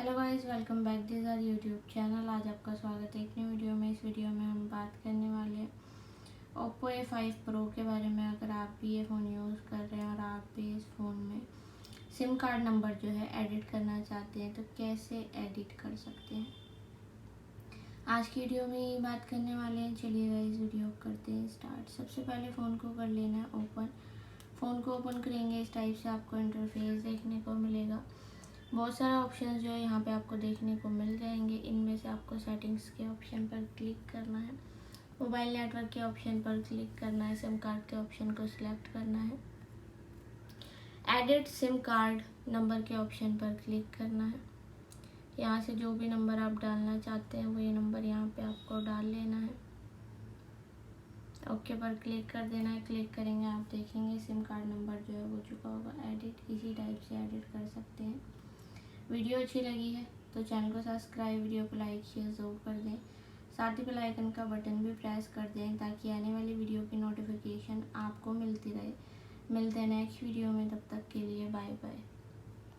Hello guys, welcome back this our YouTube channel. आज आपका स्वागत है एक नई वीडियो में। इस वीडियो में हम बात करने वाले हैं Oppo A5 Pro के बारे में। अगर आप भी ये फ़ोन यूज़ कर रहे हैं और आप भी इस फ़ोन में सिम कार्ड नंबर जो है एडिट करना चाहते हैं तो कैसे एडिट कर सकते हैं, आज की वीडियो में ये बात करने वाले हैं। चलिए गाइस वीडियो करते हैं स्टार्ट। सबसे पहले फ़ोन को कर लेना है ओपन। फ़ोन को ओपन करेंगे, इस टाइप से आपको इंटरफेस देखने को मिलेगा। बहुत सारे ऑप्शंस जो है यहाँ पे आपको देखने को मिल जाएंगे। इनमें से आपको सेटिंग्स के ऑप्शन पर क्लिक करना है, मोबाइल नेटवर्क के ऑप्शन पर क्लिक करना है, सिम कार्ड के ऑप्शन को सिलेक्ट करना है, एडिट सिम कार्ड नंबर के ऑप्शन पर क्लिक करना है। यहाँ से जो भी नंबर आप डालना चाहते हैं वो ये नंबर यहाँ पे आपको डाल लेना है। ओके पर क्लिक कर देना है। क्लिक करेंगे, आप देखेंगे सिम कार्ड नंबर जो है हो चुका होगा एडिट। इसी टाइप से एडिट कर सकते हैं। वीडियो अच्छी लगी है तो चैनल को सब्सक्राइब, वीडियो को लाइक शेयर ज़रूर कर दें। साथ ही बेल आइकन का बटन भी प्रेस कर दें ताकि आने वाली वीडियो की नोटिफिकेशन आपको मिलती रहे। मिलते हैं नेक्स्ट वीडियो में, तब तक के लिए बाय बाय।